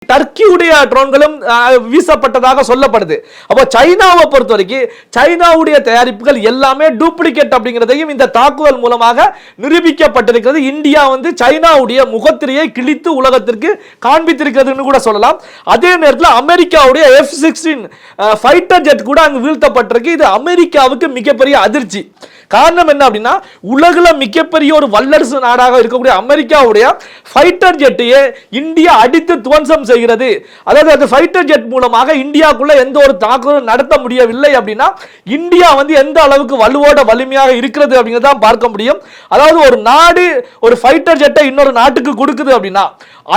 டர்க்கியுடைய ட்ரோன்களும் வீசப்பட்டதாக சொல்லப்படுது. அப்போ சைனாவை பொறுத்த வரைக்கும் சைனாவுடைய தயாரிப்புகள் எல்லாமே டூப்ளிகேட் அப்படிங்கிறதையும் இந்த தாக்குதல் மூலமாக நிரூபிக்கப்பட்டிருக்கிறது. இந்தியா சைனாவுடைய முகத்திரையை கிழித்து உலகத்திற்கு காண்பித்திருக்கிறதுன்னு கூட சொல்லலாம். அதே நேரத்தில் அமெரிக்காவுடைய F-16 ஃபைட்டர் ஜெட் கூட அங்கு வீழ்த்தப்பட்டிருக்கு. இது அமெரிக்காவுக்கு மிகப்பெரிய அதிர்ச்சி. காரணம் என்ன அப்படின்னா, உலகில் மிகப்பெரிய ஒரு வல்லரசு நாடாக இருக்கக்கூடிய அமெரிக்காவுடைய ஃபைட்டர் ஜெட்டையே இந்தியா அடித்து துவம்சம் செய்கிறது. அதாவது அந்த ஃபைட்டர் ஜெட் மூலமாக இந்தியாவுக்குள்ள எந்த ஒரு தாக்குதலும் நடத்த முடியவில்லை அப்படின்னா இந்தியா எந்த அளவுக்கு வலுவோட வலிமையாக இருக்கிறது அப்படிங்கிறத பார்க்க முடியும். அதாவது ஒரு நாடு ஒரு ஃபைட்டர் ஜெட்டை இன்னொரு நாட்டுக்கு கொடுக்குது அப்படின்னா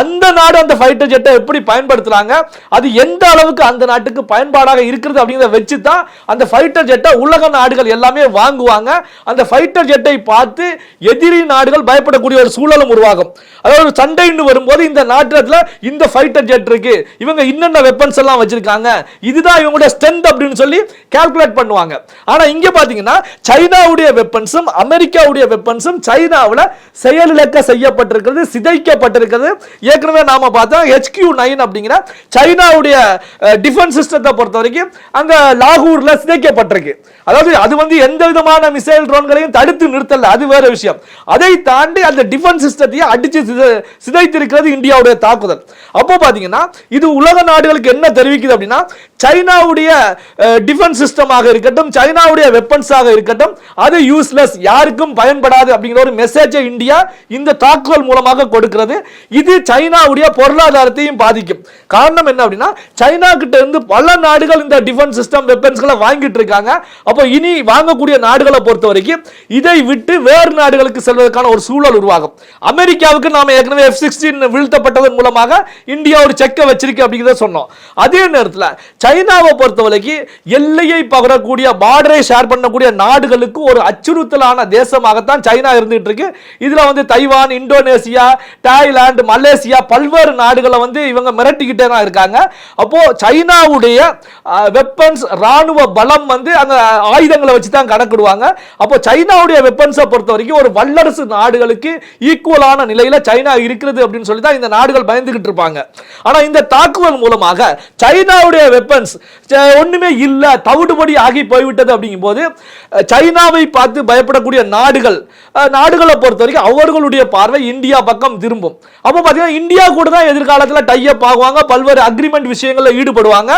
அந்த நாடு அந்த ஃபைட்டர் ஜெட்டை எப்படி பயன்படுத்துறாங்க, அது எந்த அளவுக்கு அந்த நாட்டுக்கு பயன்பாடாக இருக்கிறது அப்படிங்கிறத வச்சு தான் அந்த ஃபைட்டர் ஜெட்டை உலக நாடுகள் எல்லாமே வாங்குவாங்க. அந்த ஃபைட்டர் ஜெட்டை பார்த்து எதிரி நாடுகள் பயப்படக்கூடிய ஒரு சூழலும் உருவாகும். அதாவது சண்டைன்னு வரும்போது இந்த நாட்டில் இந்த ஃபைட்டர் ஜெட் இருக்கு, இவங்க இன்னென்ன வெப்பன்ஸ் எல்லாம் வச்சிருக்காங்க, இதுதான் இவங்களுடைய ஸ்ட்ரென்த் அப்படின்னு சொல்லி கால்குலேட் பண்ணுவாங்க. ஆனா இங்க பாத்தீங்கன்னா சைனாவுடைய வெப்பன்ஸும் அமெரிக்காவுடைய வெப்பன்ஸும் சைனாவில் செயலிழக்க செய்யப்பட்டிருக்கிறது, சிதைக்கப்பட்டிருக்கிறது. ஏற்கனவே நாம பார்த்தோம் HQ-9 அப்படிங்கிற சைனாவுடைய டிஃபென்ஸ் சிஸ்டத்தை பொறுத்த வரைக்கும் அங்க லாகூர்ல சிதைக்கப்பட்டிருக்கு. அதாவது அது எந்த விதமான மிசைல் ட்ரோன்களையும் தடுத்து நிறுத்தல, அது வேற விஷயம். அதை தாண்டி அந்த டிஃபென்ஸ் சிஸ்டத்தையே அடிச்சு சிதைத்திருக்கிறது இந்தியாவுடைய தாக்குதல். அப்போ பாத்தீங்கன்னா இது உலக நாடுகளுக்கு என்ன தெரிவிக்குது அப்படின்னா, சைனாவுடைய டிஃபென்ஸ் சிஸ்டமாக இருக்கட்டும், சைனாவுடைய வெப்பன்ஸாக இருக்கட்டும், அது யூஸ்லெஸ், யாருக்கும் பயன்படாது அப்படிங்கிற ஒரு மெசேஜை இந்தியா இந்த தாக்குதல் மூலமாக கொடுக்கிறது. இது சைனாவுடைய பொருளாதாரத்தையும் பாதிக்கும். காரணம் என்ன அப்படின்னா, சைனா கிட்ட இருந்து பல நாடுகள் இந்த டிஃபென்ஸ் சிஸ்டம் வெப்பன்ஸ்களை வாங்கிட்டு இருக்காங்க. அப்போ இனி வாங்கக்கூடிய நாடுகளை பொறுத்த வரைக்கும் இதை விட்டு வேறு நாடுகளுக்கு செல்வதற்கான ஒரு சூழல் உருவாகும். அமெரிக்காவுக்கு நாம ஏற்கனவே F-16 வீழ்த்தப்பட்டதன் மூலமாக இந்தியா ஒரு செக்கை வச்சிருக்கு அப்படிங்கிறத சொன்னோம். அதே நேரத்தில் சைனாவை பொறுத்தவரைக்கும் எல்லையை பகரக்கூடிய பார்டரை ஷேர் பண்ணக்கூடிய நாடுகளுக்கு ஒரு அச்சுறுத்தலான தேசமாகத்தான் சைனா இருந்துட்டு இருக்கு. இதுல தைவான், இந்தோனேசியா, தாய்லாந்து, மலேசியா பல்வேறு நாடுகளை இவங்க மிரட்டிக்கிட்டே தான் இருக்காங்க. அப்போ சைனாவுடைய வெப்பன்ஸ் ராணுவ பலம் அந்த ஆயுதங்களை வச்சு தான் கணக்கிடுவாங்க. அப்போ சைனாவுடைய வெப்பன்ஸை பொறுத்த வரைக்கும் ஒரு வல்லரசு நாடுகளுக்கு ஈக்குவலான நிலையில சைனா இருக்கிறது அப்படின்னு சொல்லி தான் இந்த நாடுகள் பயந்துகிட்டு இருப்பாங்க. ஆனா இந்த தாக்குதல் மூலமாக சைனாவுடைய வெப்பன்ஸ் ஒண்ணுமே இல்ல, தவிடுபடி ஆகி போய்விட்டது அப்படிங்கும் போது சைனாவை பார்த்து பயப்படக்கூடிய நாடுகளை பொறுத்த வரைக்கும் அவர்களுடைய பார்வை இந்தியா பக்கம் திரும்பும். அப்போ பாத்தீங்கன்னா இந்தியா கூட தான் எதிர்காலத்தில் டை அப் ஆகுவாங்க, பல்வேறு அக்ரிமெண்ட் விஷயங்களில் ஈடுபடுவாங்க.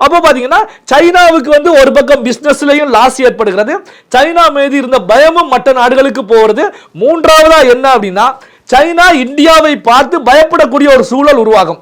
அப்போ பாத்தீங்கன்னா சைனாவுக்கு ஒரு பக்கம் பிசினஸ்லயும் லாஸ் ஏற்படுகிறது, சைனா மீது இருந்த பயமும் மற்ற நாடுகளுக்கு போகிறது. மூன்றாவதா என்ன அப்படின்னா, சைனா இந்தியாவை பார்த்து பயப்படக்கூடிய ஒரு சூழல் உருவாகும்.